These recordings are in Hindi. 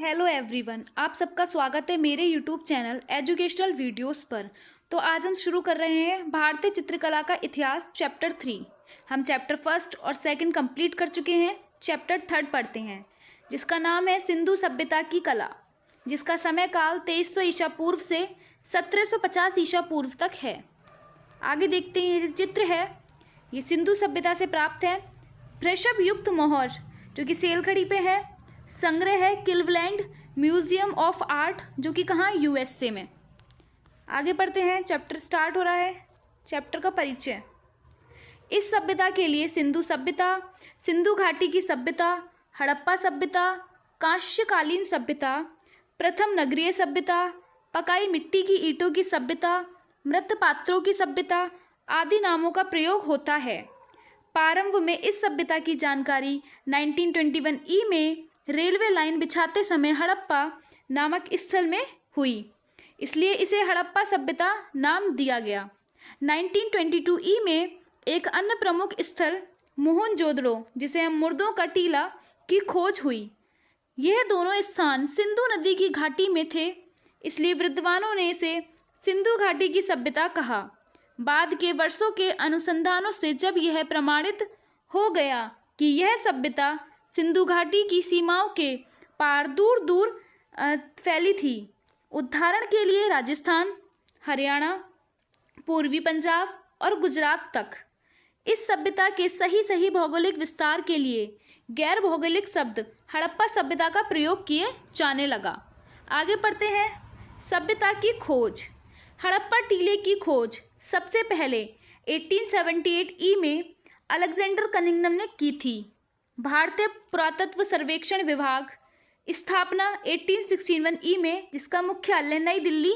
हेलो एवरीवन, आप सबका स्वागत है मेरे यूट्यूब चैनल एजुकेशनल वीडियोस पर। तो आज हम शुरू कर रहे हैं भारतीय चित्रकला का इतिहास चैप्टर 3। हम चैप्टर फर्स्ट और सेकंड कंप्लीट कर चुके हैं। चैप्टर थर्ड पढ़ते हैं जिसका नाम है सिंधु सभ्यता की कला, जिसका समय काल 2300 ईसा पूर्व से 1750 ईसा पूर्व तक है। आगे देखते हैं, ये जो चित्र है ये सिंधु सभ्यता से प्राप्त है। वृषभ युक्त मोहर जो कि सेलखड़ी पे है। संग्रह है क्लीवलैंड म्यूजियम ऑफ आर्ट, जो कि कहाँ, यूएसए में। आगे पढ़ते हैं, चैप्टर स्टार्ट हो रहा है। चैप्टर का परिचय। इस सभ्यता के लिए सिंधु सभ्यता, सिंधु घाटी की सभ्यता, हड़प्पा सभ्यता, कांस्यकालीन सभ्यता, प्रथम नगरीय सभ्यता, पकाई मिट्टी की ईंटों की सभ्यता, मृत पात्रों की सभ्यता आदि नामों का प्रयोग होता है। प्रारंभ में इस सभ्यता की जानकारी 1921 ई में रेलवे लाइन बिछाते समय हड़प्पा नामक स्थल में हुई, इसलिए इसे हड़प्पा सभ्यता नाम दिया गया। 1922 ई में एक अन्य प्रमुख स्थल मोहनजोदड़ो, जिसे हम मुर्दों का टीला, की खोज हुई। यह दोनों स्थान सिंधु नदी की घाटी में थे, इसलिए विद्वानों ने इसे सिंधु घाटी की सभ्यता कहा। बाद के वर्षों के अनुसंधानों से जब यह प्रमाणित हो गया कि यह सभ्यता सिंधु घाटी की सीमाओं के पार दूर दूर फैली थी, उदाहरण के लिए राजस्थान, हरियाणा, पूर्वी पंजाब और गुजरात तक, इस सभ्यता के सही भौगोलिक विस्तार के लिए गैर भौगोलिक शब्द हड़प्पा सभ्यता का प्रयोग किए जाने लगा। आगे पढ़ते हैं, सभ्यता की खोज। हड़प्पा टीले की खोज सबसे पहले 1878 ई में अलेक्जेंडर कनिंघम ने की थी। भारतीय पुरातत्व सर्वेक्षण विभाग स्थापना 1861 ई में, जिसका मुख्यालय नई दिल्ली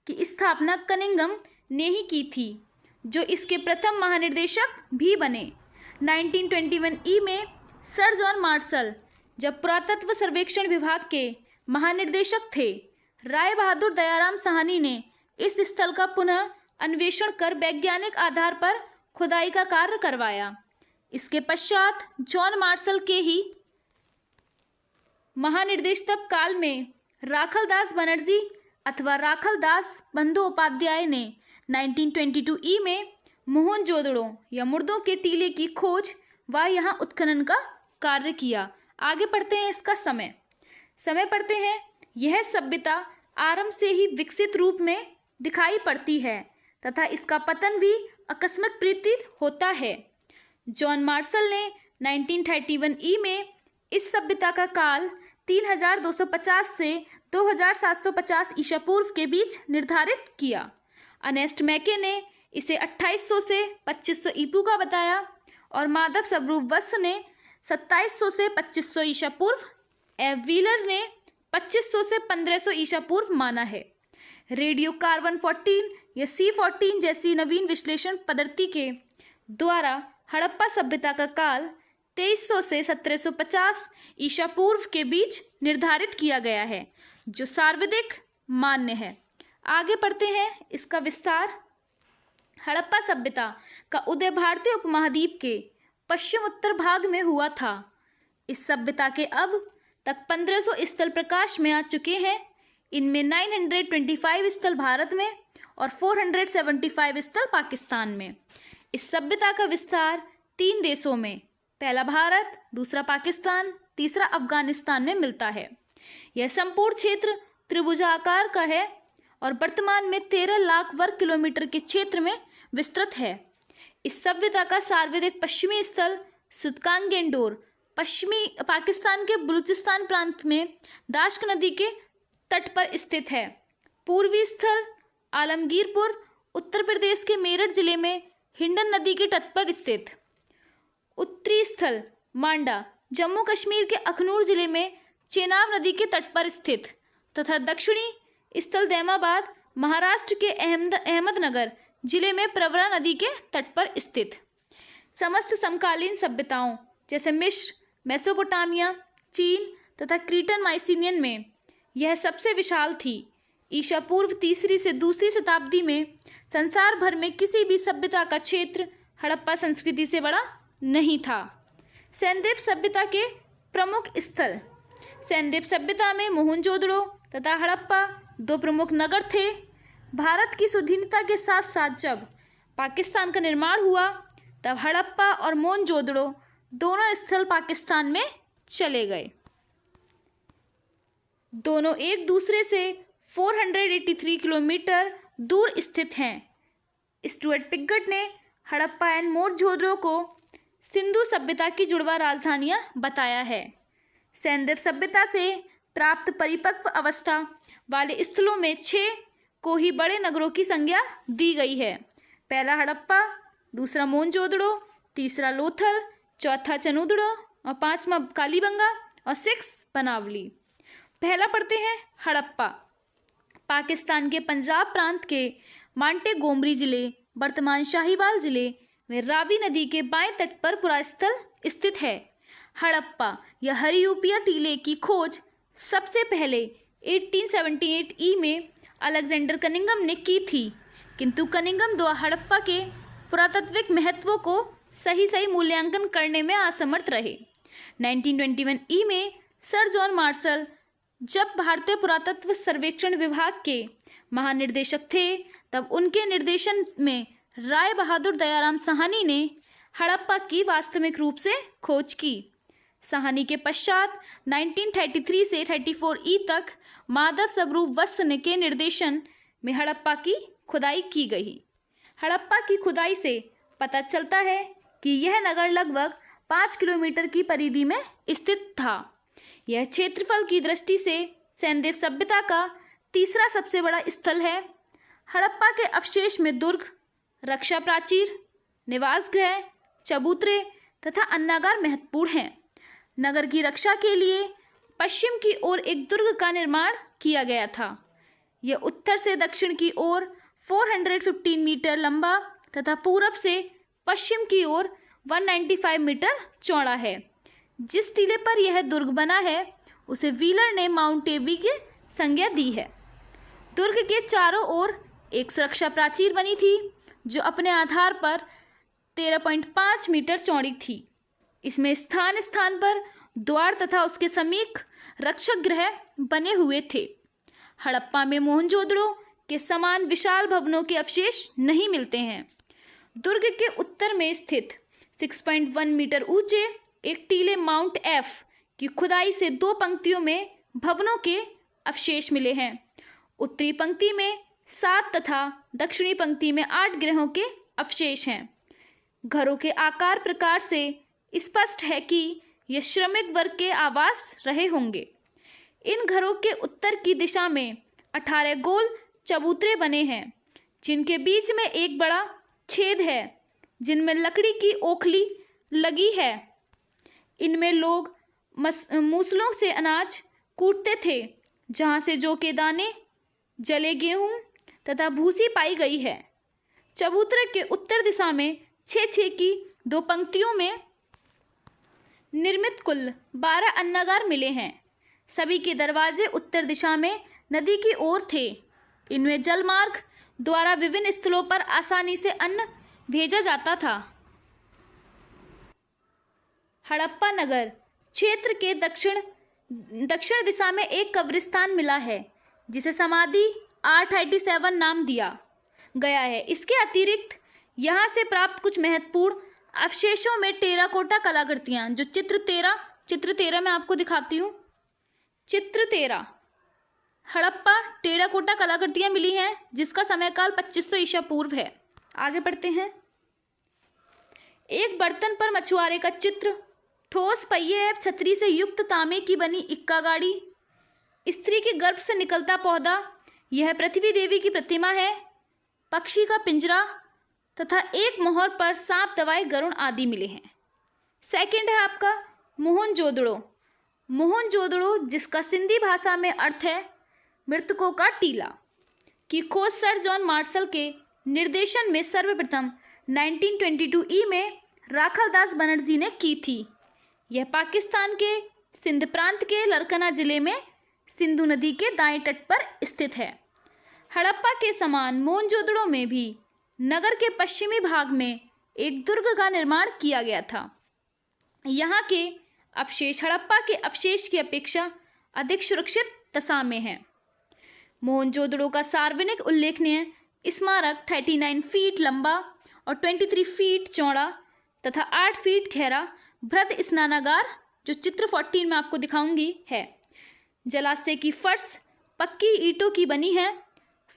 की स्थापना कनिंघम ने ही की थी, जो इसके प्रथम महानिर्देशक भी बने। 1921 ई में सर जॉन मार्शल जब पुरातत्व सर्वेक्षण विभाग के महानिर्देशक थे, राय बहादुर दयाराम साहनी ने इस स्थल का पुनः अन्वेषण कर वैज्ञानिक आधार पर खुदाई का कार्य करवाया। इसके पश्चात जॉन मार्शल के ही महानिर्देशक काल में राखलदास बनर्जी अथवा राखलदास बंदोपाध्याय ने 1922 ई में मोहनजोदड़ो या मुर्दों के टीले की खोज व यहाँ उत्खनन का कार्य किया। आगे पढ़ते हैं, इसका समय पढ़ते हैं। यह सभ्यता आरंभ से ही विकसित रूप में दिखाई पड़ती है तथा इसका पतन भी आकस्मिक प्रतीत होता है। जॉन मार्शल ने 1931 ई में इस सभ्यता का काल 3250 से 2750 ईसा पूर्व के बीच निर्धारित किया। अर्नेस्ट मैके ने इसे 2800 से 2500 ईपू का बताया और माधव स्वरूप वत्स ने 2700 से 2500 ईसा पूर्व, एव व्हीलर ने 2500 से 1500 ईसा पूर्व माना है। रेडियो कार्बन 14 या C14 जैसी नवीन विश्लेषण पद्धति के द्वारा हड़प्पा सभ्यता का काल 2300 से 1750 ईसा पूर्व के बीच निर्धारित किया गया है, जो सर्वाधिक मान्य है। आगे पढ़ते हैं, इसका विस्तार। हड़प्पा सभ्यता का उदय भारतीय उपमहाद्वीप के पश्चिम उत्तर भाग में हुआ था। इस सभ्यता के अब तक 1500 स्थल प्रकाश में आ चुके हैं। इनमें 925 स्थल भारत में और 475 स्थल पाकिस्तान में। इस सभ्यता का विस्तार 3 देशों में, पहला भारत, दूसरा पाकिस्तान, तीसरा अफगानिस्तान में मिलता है। यह संपूर्ण क्षेत्र त्रिभुजाकार का है और वर्तमान में 13 लाख वर्ग किलोमीटर के क्षेत्र में विस्तृत है। इस सभ्यता का सर्वाधिक पश्चिमी स्थल सुदकांगेंडोर पश्चिमी पाकिस्तान के बलूचिस्तान प्रांत में दाश्क नदी के तट पर स्थित है। पूर्वी स्थल आलमगीरपुर उत्तर प्रदेश के मेरठ जिले में हिंडन नदी के तट पर स्थित। उत्तरी स्थल मांडा जम्मू कश्मीर के अखनूर जिले में चेनाब नदी के तट पर स्थित तथा दक्षिणी स्थल दैमाबाद महाराष्ट्र के अहमदनगर जिले में प्रवरा नदी के तट पर स्थित। समस्त समकालीन सभ्यताओं जैसे मिस्र, मेसोपोटामिया, चीन तथा क्रीटन माइसिनियन में यह सबसे विशाल थी। ईसा पूर्व 3री से 2री शताब्दी में संसार भर में किसी भी सभ्यता का क्षेत्र हड़प्पा संस्कृति से बड़ा नहीं था। सैंदेव सभ्यता के प्रमुख स्थल। सैनदेव सभ्यता में मोहनजोदड़ो तथा हड़प्पा दो प्रमुख नगर थे। भारत की स्वाधीनता के साथ साथ जब पाकिस्तान का निर्माण हुआ तब हड़प्पा और मोहनजोदड़ो दोनों स्थल पाकिस्तान में चले गए। दोनों एक दूसरे से 483 किलोमीटर दूर स्थित हैं। स्टुअर्ट पिगट ने हड़प्पा एंड मोहनजोदड़ो को सिंधु सभ्यता की जुड़वा राजधानियां बताया है। सैनदेव सभ्यता से प्राप्त परिपक्व अवस्था वाले स्थलों में 6 को ही बड़े नगरों की संज्ञा दी गई है। पहला हड़प्पा, दूसरा मोहनजोदड़ो, तीसरा लोथल, चौथा चनुदड़ो और पांचवा कालीबंगा और 6 बनावली। पहला पढ़ते हैं हड़प्पा। पाकिस्तान के पंजाब प्रांत के मांटे गोमरी जिले, वर्तमान शाहीवाल जिले में रावी नदी के बाएं तट पर पूरा स्थल स्थित है। हड़प्पा या हरियूपिया टीले की खोज सबसे पहले 1878 ई में अलेक्जेंडर कनिंघम ने की थी, किंतु कनिंघम द्वारा हड़प्पा के पुरातात्विक महत्व को सही मूल्यांकन करने में असमर्थ रहे। 1921 ई में सर जॉन मार्शल जब भारतीय पुरातत्व सर्वेक्षण विभाग के महानिर्देशक थे, तब उनके निर्देशन में राय बहादुर दयाराम साहनी ने हड़प्पा की वास्तविक रूप से खोज की। साहनी के पश्चात 1933 से 34 ई तक माधव स्वरूप वत्स के निर्देशन में हड़प्पा की खुदाई की गई। हड़प्पा की खुदाई से पता चलता है कि यह नगर लगभग 5 किलोमीटर की परिधि में स्थित था। यह क्षेत्रफल की दृष्टि से सैनदेव सभ्यता का तीसरा सबसे बड़ा स्थल है। हड़प्पा के अवशेष में दुर्ग, रक्षा प्राचीर, निवास गृह, चबूतरे तथा अन्नागार महत्वपूर्ण हैं। नगर की रक्षा के लिए पश्चिम की ओर एक दुर्ग का निर्माण किया गया था। यह उत्तर से दक्षिण की ओर 415 मीटर लंबा तथा पूरब से पश्चिम की ओर 195 मीटर चौड़ा है। जिस टीले पर यह दुर्ग बना है उसे व्हीलर ने माउंट एबी की संज्ञा दी है। दुर्ग के चारों ओर एक सुरक्षा प्राचीर बनी थी जो अपने आधार पर 13.5 मीटर चौड़ी थी। इसमें स्थान स्थान पर द्वार तथा उसके समीप रक्षक गृह बने हुए थे। हड़प्पा में मोहनजोदड़ो के समान विशाल भवनों के अवशेष नहीं मिलते हैं। दुर्ग के उत्तर में स्थित 6.1 मीटर ऊंचे एक टीले माउंट एफ की खुदाई से 2 पंक्तियों में भवनों के अवशेष मिले हैं। उत्तरी पंक्ति में 7 तथा दक्षिणी पंक्ति में 8 गृहों के अवशेष हैं। घरों के आकार प्रकार से स्पष्ट है कि ये श्रमिक वर्ग के आवास रहे होंगे। इन घरों के उत्तर की दिशा में 18 गोल चबूतरे बने हैं, जिनके बीच में एक बड़ा छेद है जिनमें लकड़ी की ओखली लगी है। इनमें लोग मूसलों से अनाज कूटते थे, जहाँ से जौ के दाने, जले गेहूं तथा भूसी पाई गई है। चबूतरे के उत्तर दिशा में 6-6 की 2 पंक्तियों में निर्मित कुल 12 अन्नागार मिले हैं। सभी के दरवाजे उत्तर दिशा में नदी की ओर थे। इनमें जलमार्ग द्वारा विभिन्न स्थलों पर आसानी से अन्न भेजा जाता था। हड़प्पा नगर क्षेत्र के दक्षिण दिशा में एक कब्रिस्तान मिला है, जिसे समाधि 887 नाम दिया गया है। इसके अतिरिक्त यहाँ से प्राप्त कुछ महत्वपूर्ण अवशेषों में टेराकोटा कलाकृतियाँ, जो चित्र 13 मैं आपको दिखाती हूँ। चित्र 13 हड़प्पा टेराकोटा कलाकृतियाँ मिली हैं, जिसका समयकाल 2500 ईसा पूर्व है। आगे बढ़ते हैं। एक बर्तन पर मछुआरे का चित्र, ठोस पहिए एवं छतरी से युक्त तांबे की बनी इक्का गाड़ी, स्त्री के गर्भ से निकलता पौधा, यह पृथ्वी देवी की प्रतिमा है, पक्षी का पिंजरा तथा एक मोहर पर सांप दवाई गरुण आदि मिले हैं। सेकंड है आपका मोहनजोदड़ो। मोहनजोदड़ो, जिसका सिंधी भाषा में अर्थ है मृतकों का टीला, की खोज सर जॉन मार्शल के निर्देशन में सर्वप्रथम 1922 ई में राखलदास बनर्जी ने की थी। यह पाकिस्तान के सिंध प्रांत के लरकना जिले में सिंधु नदी के दाएं तट पर स्थित है। हड़प्पा के समान मोहनजोदड़ो में भी नगर के पश्चिमी भाग में एक दुर्ग का निर्माण किया गया था। यहाँ के अवशेष हड़प्पा के अवशेष की अपेक्षा अधिक सुरक्षित दशा में है। मोहनजोदड़ो का सार्वजनिक उल्लेखनीय स्मारक 39 फीट लंबा और 23 फीट चौड़ा तथा 8 फीट गहरा बृहद स्नानागार, जो चित्र 14 में आपको दिखाऊंगी, है। जलाशय की फर्श पक्की ईंटों की बनी है।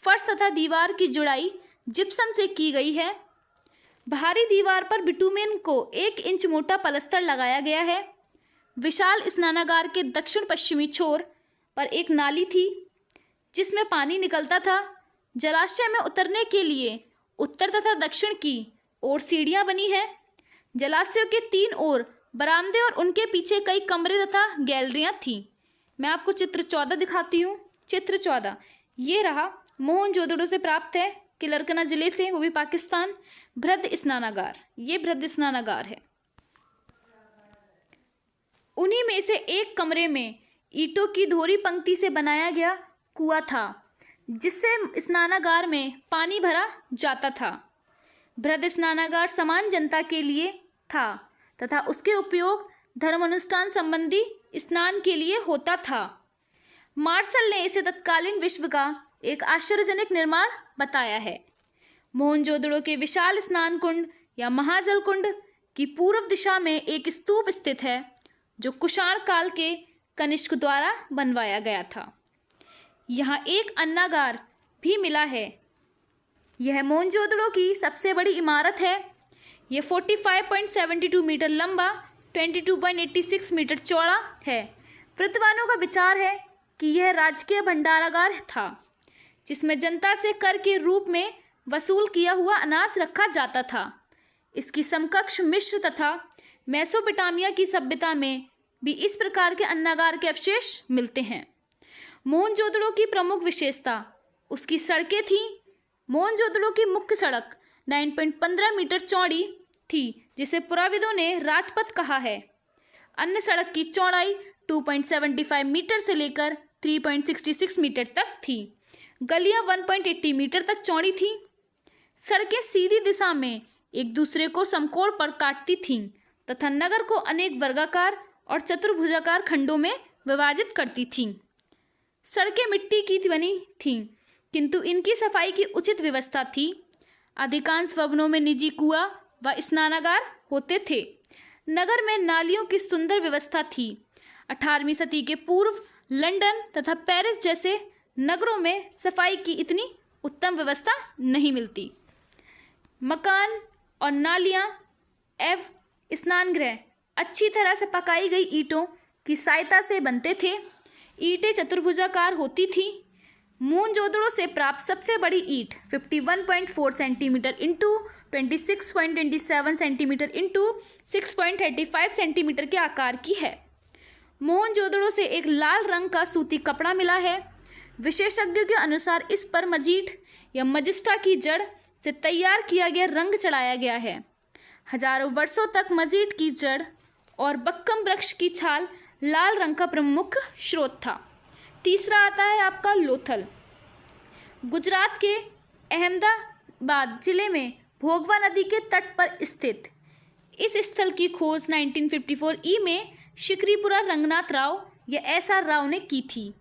फर्श तथा दीवार की जुड़ाई जिप्सम से की गई है। बाहरी दीवार पर बिटुमेन को 1 इंच मोटा पलस्तर लगाया गया है। विशाल स्नानागार के दक्षिण पश्चिमी छोर पर एक नाली थी जिसमें पानी निकलता था। जलाशय में उतरने के लिए उत्तर तथा दक्षिण की ओर सीढ़ियां बनी हैं। जलाशय के 3 ओर बरामदे और उनके पीछे कई कमरे तथा गैलरियां थीं। मैं आपको चित्र 14 दिखाती हूँ। चित्र 14 ये रहा, मोहनजोदड़ो से प्राप्त है, किलरकना जिले से, वो भी पाकिस्तान। बृहद स्नानागार, ये बृहद स्नानागार है। उन्हीं में से एक कमरे में ईंटों की धोरी पंक्ति से बनाया गया कुआं था जिससे स्नानागार में पानी भरा जाता था। बृहद स्नानागार समान जनता के लिए था तथा उसके उपयोग धर्मानुष्ठान संबंधी स्नान के लिए होता था। मार्शल ने इसे तत्कालीन विश्व का एक आश्चर्यजनक निर्माण बताया है। मोहनजोदड़ो के विशाल स्नान कुंड या महाजल कुंड की पूर्व दिशा में एक स्तूप स्थित है जो कुषाण काल के कनिष्क द्वारा बनवाया गया था। यहाँ एक अन्नागार भी मिला है। यह मोहनजोदड़ो की सबसे बड़ी इमारत है। यह 45.72 मीटर लंबा, 22.86 मीटर चौड़ा है। विद्वानों का विचार है कि यह राजकीय भंडारागार था जिसमें जनता से कर के रूप में वसूल किया हुआ अनाज रखा जाता था। इसकी समकक्ष मिस्र तथा मेसोपोटामिया की सभ्यता में भी इस प्रकार के अन्नागार के अवशेष मिलते हैं। मोहनजोदड़ो की प्रमुख विशेषता उसकी सड़कें थीं। मोहनजोदड़ो की मुख्य सड़क 9.15 मीटर चौड़ी थी जिसे पुराविदों ने राजपथ कहा है। अन्य सड़क की चौड़ाई 2.75 मीटर से लेकर 3.66 मीटर तक थी। गलियां 1.80 मीटर तक चौड़ी थीं। सड़कें सीधी दिशा में एक दूसरे को समकोण पर काटती थीं तथा नगर को अनेक वर्गाकार और चतुर्भुजाकार खंडों में विभाजित करती थीं। सड़कें मिट्टी की बनी थीं किंतु इनकी सफाई की उचित व्यवस्था थी। अधिकांश भवनों में निजी कुआं व स्नानागार होते थे। नगर में नालियों की सुंदर व्यवस्था थी। 18वीं सदी के पूर्व लंदन तथा पेरिस जैसे नगरों में सफाई की इतनी उत्तम व्यवस्था नहीं मिलती। मकान और नालियाँ एवं स्नानगृह अच्छी तरह से पकाई गई ईंटों की सहायता से बनते थे। ईंटें चतुर्भुजाकार होती थीं। मोहनजोदड़ो से प्राप्त सबसे बड़ी ईंट 51.4 centimetre into 26.27 centimetre into 6.35 centimetre के आकार की है। मोहनजोदड़ो से एक लाल रंग का सूती कपड़ा मिला है। विशेषज्ञों के अनुसार इस पर मजीठ या मजिस्टा की जड़ से तैयार किया गया रंग चढ़ाया गया है। हजारों वर्षों तक मजीठ की जड़ और बक्कम वृक्ष की छाल लाल रंग का प्रमुख स्रोत था। तीसरा आता है आपका लोथल। गुजरात के अहमदाबाद जिले में भोगवा नदी के तट पर स्थित इस स्थल की खोज 1954 ई में शिकरीपुरा रंगनाथ राव या SR राव ने की थी।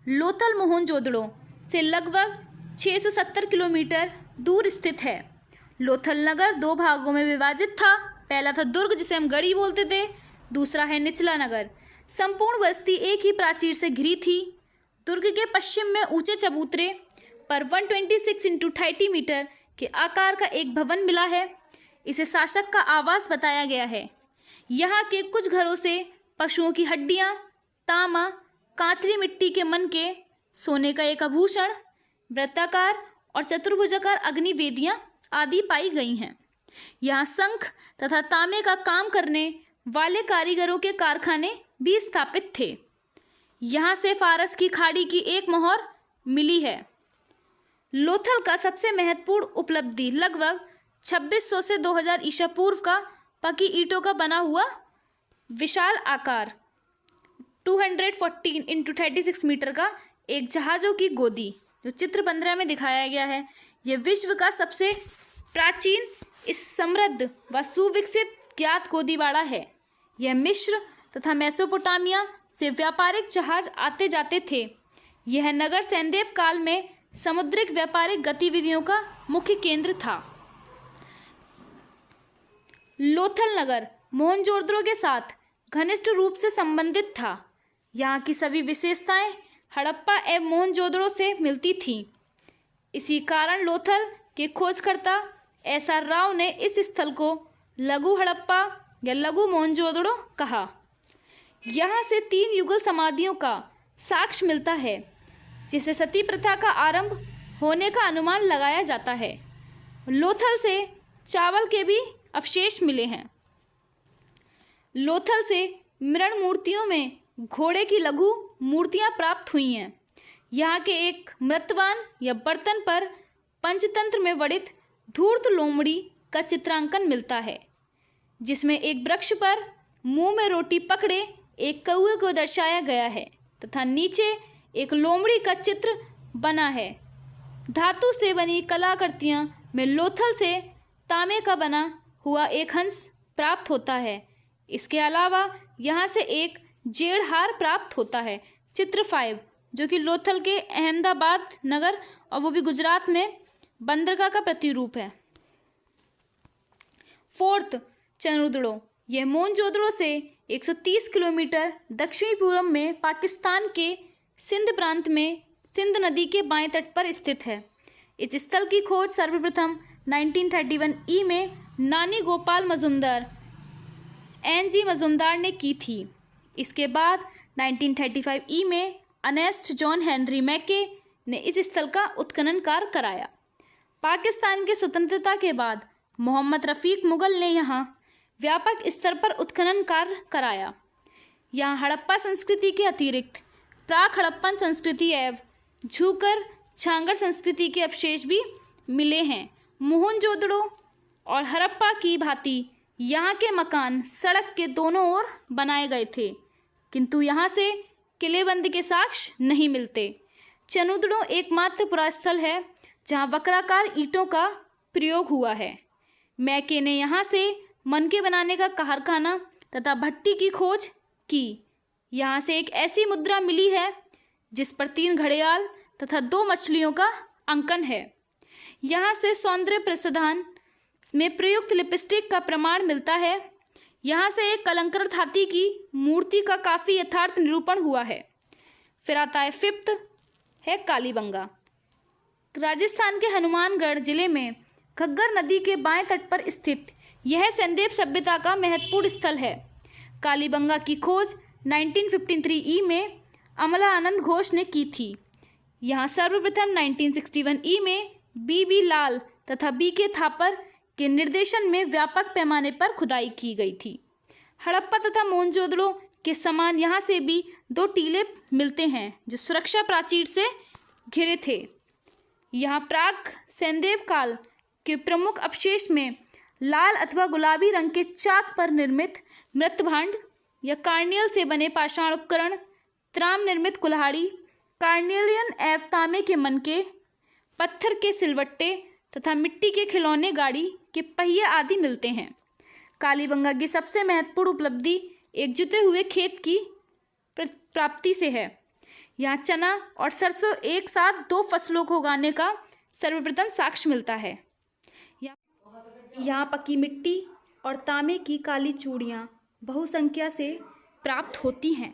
लोथल मोहनजोदड़ो से लगभग 670 किलोमीटर दूर स्थित है। लोथल नगर 2 भागों में विभाजित था। पहला था दुर्ग जिसे हम गढ़ी बोलते थे, दूसरा है निचला नगर। संपूर्ण बस्ती एक ही प्राचीर से घिरी थी। दुर्ग के पश्चिम में ऊंचे चबूतरे पर 126 × 30 मीटर के आकार का एक भवन मिला है। इसे शासक का आवास बताया गया है। यहाँ के कुछ घरों से पशुओं की हड्डियाँ, तामा, कांचरी मिट्टी के मनके, सोने का एक आभूषण, वृत्ताकार और चतुर्भुजाकार अग्नि वेदियाँ आदि पाई गई हैं। यहाँ शंख तथा तांबे का काम करने वाले कारीगरों के कारखाने भी स्थापित थे। यहाँ से फारस की खाड़ी की एक मोहर मिली है। लोथल का सबसे महत्वपूर्ण उपलब्धि लगभग 2600 से 2000 ईसा पूर्व का पकी ईंटों का बना हुआ विशाल आकार 214 × 36 मीटर का एक जहाज़ों की गोदी, जो चित्र 15 में दिखाया गया है। यह विश्व का सबसे प्राचीन, समृद्ध व सुविकसित ज्ञात गोदीबाड़ा है। यह मिस्र तथा मेसोपोटामिया से व्यापारिक जहाज आते जाते थे। यह नगर सैंदेव काल में समुद्रिक व्यापारिक गतिविधियों का मुख्य केंद्र था। लोथल नगर मोहनजोदड़ो के साथ घनिष्ठ रूप से संबंधित था। यहाँ की सभी विशेषताएं हड़प्पा एवं मोहनजोदड़ो से मिलती थीं। इसी कारण लोथल के खोजकर्ता SR राव ने इस स्थल को लघु हड़प्पा या लघु मोहनजोदड़ो कहा। यहाँ से 3 युगल समाधियों का साक्ष्य मिलता है, जिससे सती प्रथा का आरंभ होने का अनुमान लगाया जाता है। लोथल से चावल के भी अवशेष मिले हैं। लोथल से मृण मूर्तियों में घोड़े की लघु मूर्तियां प्राप्त हुई हैं। यहाँ के एक मृतवान या बर्तन पर पंचतंत्र में वर्णित धूर्त लोमड़ी का चित्रांकन मिलता है, जिसमें एक वृक्ष पर मुंह में रोटी पकड़े एक कौवे को दर्शाया गया है तथा नीचे एक लोमड़ी का चित्र बना है। धातु से बनी कलाकृतियां में लोथल से तांबे का बना हुआ एक हंस प्राप्त होता है। इसके अलावा यहाँ से एक जेड़हार प्राप्त होता है। चित्र 5, जो कि लोथल के अहमदाबाद नगर और वो भी गुजरात में बंदरगाह का प्रतिरूप है। 4th, चनुद्रो। यह मोहनजोदड़ो से 130 किलोमीटर दक्षिणी पूर्व में पाकिस्तान के सिंध प्रांत में सिंध नदी के बाएं तट पर स्थित है। इस स्थल की खोज सर्वप्रथम 1931 ई में नानी गोपाल मजुमदार NG मजुमदार ने की थी। इसके बाद 1935 ई में अर्नेस्ट जॉन हेनरी मैके ने इस स्थल का उत्खनन कार्य कराया। पाकिस्तान की स्वतंत्रता के बाद मोहम्मद रफ़ीक मुगल ने यहाँ व्यापक स्तर पर उत्खनन कार्य कराया। यहाँ हड़प्पा संस्कृति के अतिरिक्त प्राक हड़प्पन संस्कृति एवं झूकर छांगर संस्कृति के अवशेष भी मिले हैं। मोहनजोदड़ो और हड़प्पा की भांति यहाँ के मकान सड़क के दोनों ओर बनाए गए थे, किंतु यहाँ से किलेबंद के साक्ष्य नहीं मिलते। चनुद्रो एकमात्र पुरास्थल है जहाँ वक्राकार ईंटों का प्रयोग हुआ है। मैके ने यहाँ से मनके बनाने का कारखाना तथा भट्टी की खोज की। यहाँ से एक ऐसी मुद्रा मिली है जिस पर 3 घड़ियाल तथा 2 मछलियों का अंकन है। यहाँ से सौंदर्य प्रसाधन में प्रयुक्त लिपस्टिक का प्रमाण मिलता है। यहाँ से एक कलंकृत हाथी की मूर्ति का काफ़ी यथार्थ निरूपण हुआ है। फिर आता है 5th है कालीबंगा। राजस्थान के हनुमानगढ़ जिले में घग्गर नदी के बाएं तट पर स्थित यह सैंदेव सभ्यता का महत्वपूर्ण स्थल है। कालीबंगा की खोज 1953 ई में अमला आनंद घोष ने की थी। यहाँ सर्वप्रथम 1961 ई में BB लाल तथा BK थापर के निर्देशन में व्यापक पैमाने पर खुदाई की गई थी। हड़प्पा तथा मोहनजोदड़ो के समान यहाँ से भी 2 टीले मिलते हैं जो सुरक्षा प्राचीर से घिरे थे। यहाँ प्राक सैंदेव काल के प्रमुख अवशेष में लाल अथवा गुलाबी रंग के चाक पर निर्मित मृतभांड या कार्नियल से बने पाषाण उपकरण, त्राम निर्मित कुल्हाड़ी, कार्नियलियन एवं तांबे के मनके, पत्थर के सिलवट्टे तथा मिट्टी के खिलौने गाड़ी के पहिए आदि मिलते हैं। कालीबंगा की सबसे महत्वपूर्ण उपलब्धि एक जुते हुए खेत की प्राप्ति से है। यहाँ चना और सरसों एक साथ 2 फसलों को उगाने का सर्वप्रथम साक्ष्य मिलता है। यहाँ पक्की मिट्टी और तांबे की काली चूड़ियाँ बहुसंख्या से प्राप्त होती हैं।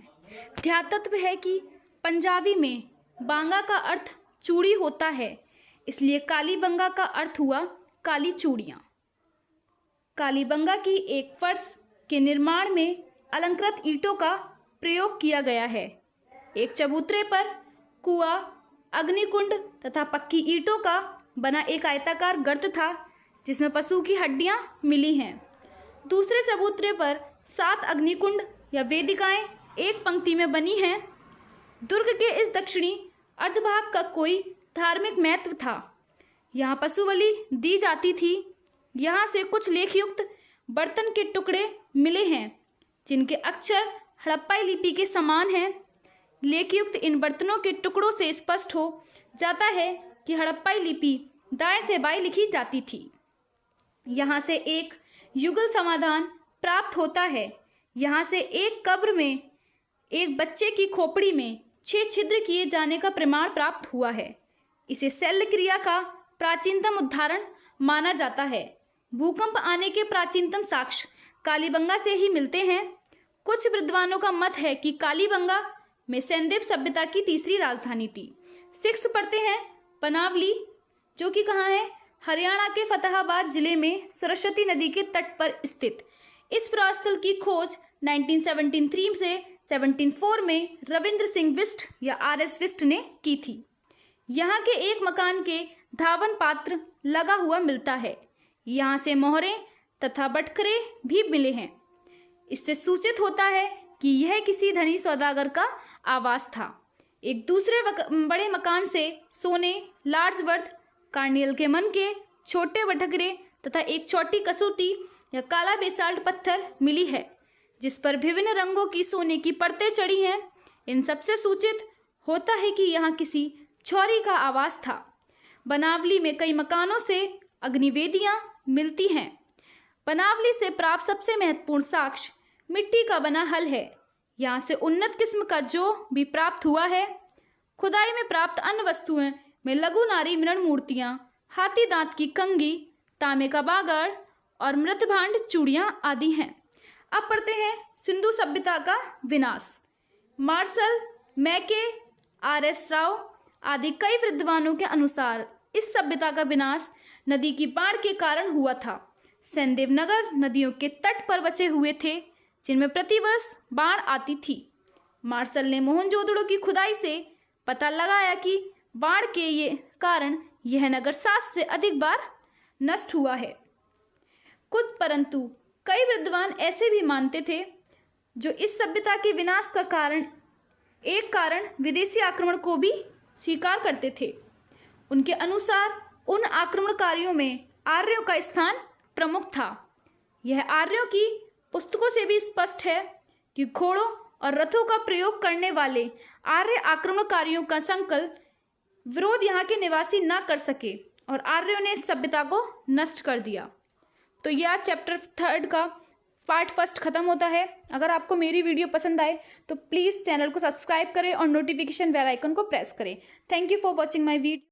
ध्यातत्व है कि पंजाबी में बांगा का अर्थ चूड़ी होता है, इसलिए कालीबंगा का अर्थ हुआ काली चूड़ियाँ। कालीबंगा की एक फर्श के निर्माण में अलंकृत ईंटों का प्रयोग किया गया है। एक चबूतरे पर कुआं, अग्निकुंड तथा पक्की ईंटों का बना एक आयताकार गर्त था जिसमें पशु की हड्डियां मिली हैं। दूसरे चबूतरे पर 7 अग्निकुंड या वेदिकाएं एक पंक्ति में बनी हैं। दुर्ग के इस दक्षिणी अर्धभाग का कोई धार्मिक महत्व था। यहाँ पशु बलि दी जाती थी। यहाँ से कुछ लेखयुक्त बर्तन के टुकड़े मिले हैं जिनके अक्षर हड़प्पाई लिपि के समान हैं। लेखयुक्त इन बर्तनों के टुकड़ों से स्पष्ट हो जाता है कि हड़प्पाई लिपि दाएं से बाएं लिखी जाती थी। यहाँ से एक युगल समाधान प्राप्त होता है। यहाँ से एक कब्र में एक बच्चे की खोपड़ी में 6 छिद्र किए जाने का प्रमाण प्राप्त हुआ है। इसे शल्य क्रिया का प्राचीनतम उदाहरण माना जाता है। भूकंप आने के प्राचीनतम साक्ष्य कालीबंगा से ही मिलते हैं। कुछ विद्वानों का मत है कि कालीबंगा में सैंदेव सभ्यता की तीसरी राजधानी थी। 6 पढ़ते हैं पनावली, जो कि कहाँ है? हरियाणा के फतेहाबाद जिले में सरस्वती नदी के तट पर स्थित। इस प्रस्थल की खोज 1973 से 74 में रविंद्र सिंह विस्ट या RS विस्ट ने की थी। यहाँ के एक मकान के धावन पात्र लगा हुआ मिलता है। यहाँ से मोहरें तथा बटखरे भी मिले हैं। इससे सूचित होता है कि यह किसी धनी सौदागर का आवास था। एक दूसरे बड़े मकान से सोने, लार्जवर्थ, कार्नियल के मन के छोटे बटखरे तथा एक छोटी कसौटी या काला बेसाल्ट पत्थर मिली है, जिस पर विभिन्न रंगों की सोने की परतें चढ़ी हैं। इन सबसे सूचित होता है कि यहाँ किसी छौरी का आवास था। बनावली में कई मकानों से अग्निवेदियाँ मिलती हैं। बनावली से प्राप्त सबसे महत्वपूर्ण साक्ष्य मिट्टी का बना हल है। यहाँ से उन्नत किस्म का जो भी प्राप्त हुआ है। खुदाई में प्राप्त अन्य वस्तुएं में लघु नारी मृण मूर्तियाँ, हाथी दांत की कंगी, तांबे का बागड़ और मृतभांड चूड़ियाँ आदि हैं। अब पढ़ते हैं सिंधु सभ्यता का विनाश। मार्शल मैके, RS राव आदि कई विद्वानों के अनुसार इस सभ्यता का विनाश नदी की बाढ़ के कारण हुआ था। सैंदेव नगर नदियों के तट पर बसे हुए थे, जिनमें प्रतिवर्ष बाढ़ आती थी। मार्शल ने मोहनजोदड़ो की खुदाई से पता लगाया कि बाढ़ के कारण यह नगर 7 से अधिक बार नष्ट हुआ है। परंतु कई विद्वान ऐसे भी मानते थे जो इस सभ्यता के विनाश का कारण विदेशी आक्रमण को भी स्वीकार करते थे। उनके अनुसार उन आक्रमणकारियों में आर्यों का स्थान प्रमुख था। यह आर्यों की पुस्तकों से भी स्पष्ट है कि घोड़ों और रथों का प्रयोग करने वाले आर्य आक्रमणकारियों का संकल्प विरोध यहाँ के निवासी न कर सके और आर्यों ने इस सभ्यता को नष्ट कर दिया। तो यह चैप्टर 3 का पार्ट 1 खत्म होता है। अगर आपको मेरी वीडियो पसंद आए तो प्लीज़ चैनल को सब्सक्राइब करें और नोटिफिकेशन बेल आइकन को प्रेस करें। Thank you for watching my video.